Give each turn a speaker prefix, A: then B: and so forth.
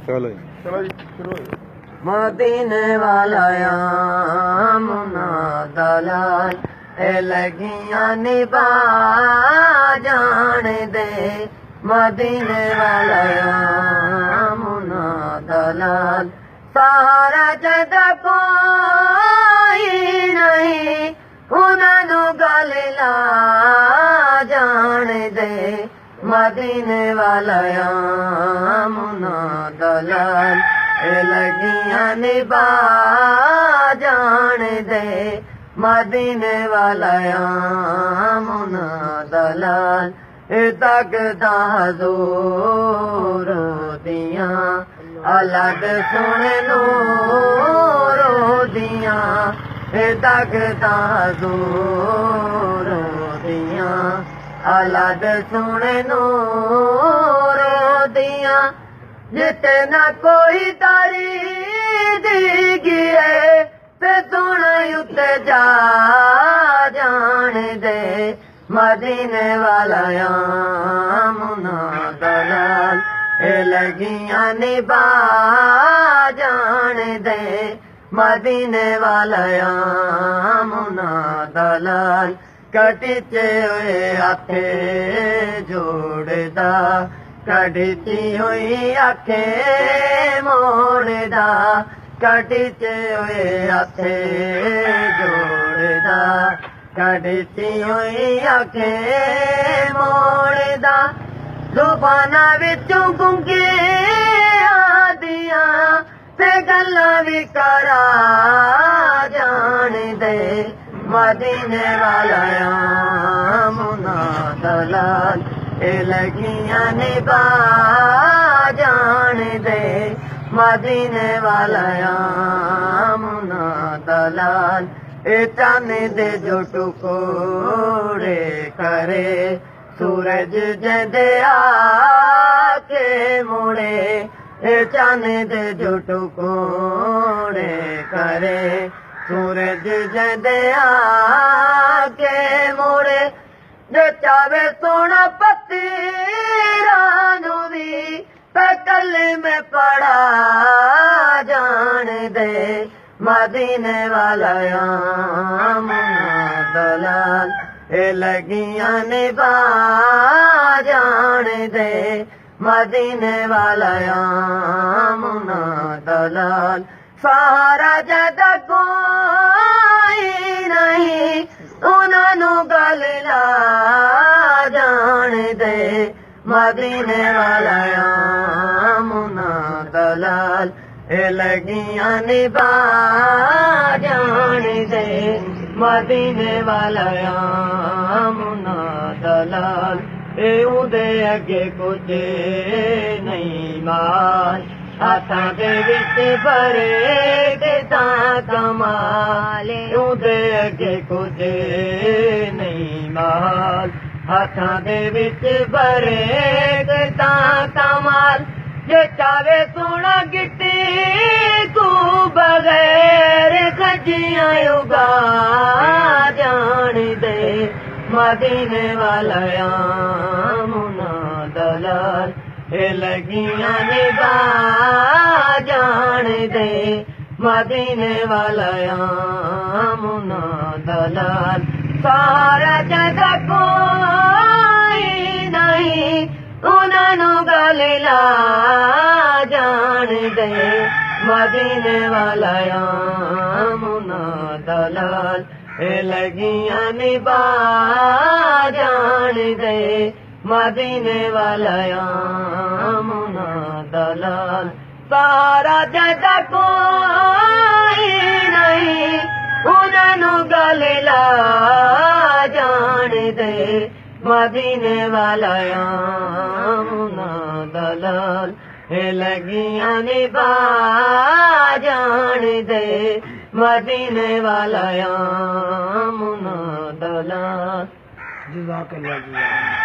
A: चलो
B: चलो जी शुरू हो
C: मदीने वाला मुना दलाल ए लगियां निभा जान दे मदीने वाला मुना दलाल सारा जद कोई नहीं उन्होंने गल ला जान दे मदीने वाला मुना दलाल ए लगियां निभा जान दे मदीने वाला मुना दलाल ए तकदा जोर दियां अलग सुन नूरो दियां ए तकदा जोर दियां अलग सुन नूरो दियां जिते न कोई तारी दी है ते तुण उते जा जान दे मदीने वाला मुना दलाल ए लगियां निभा जान दे मदीने वाला मुना दलाल कटिचे हुए हाथे जोड़दा कढ़ती हुई आखे मोड़दा कढ़ते हुए आखे जोड़दा कढ़ती हुई आखे मोड़दा जुबाना विचों गुंगे आदियां ते गल्लां भी करा जान दे मदीने वाला मुना दलाल ए लगियां निभा जान दे मदीने वाला मुना दलाल ए चांद दे जो टुकोड़े करे सूरज जदे आके मुड़े ए चांद दे जो टुकोड़े करे सूरज जदे आके मुड़े जे चावे सोना पति रानू भी कल में पड़ा जान दे मदीने वाला मुना दलाल ए लगियां निभा जान दे मदीने वाला मुना दलाल सारा जद कोई नहीं उन्होंने गल ला जान दे मदीने वाला मुना दलाल ए लगियां निभा जान दे मदीने वाला मुना दलाल ए उदे अगे कुछ नहीं माल हाथां दे विच भरे ते तां कमाल उदे अगे कुछ नहीं माल हाथां दे विच भरे ते तां कमाल जे चावे सोना गिट्टी तू बगैर खजियां उगा जान दे मदीने वाला मुना दलाल ए लगियां निभा जान दे मदीने वाला मुना दलाल सारा जग कोई नहीं उन्होंने गल ला जान दे मदीने वाला मुना दलाल ए लगियां निभा जान दे मदीने वाला मुना दलाल सारा जग कोई नहीं उन्होंने गल ला जान दे मदीने वाला मुना दलाल ए लगियां निभा जान दे मदीने वाला मुना दलाल।
B: जज़ाकल्लाह।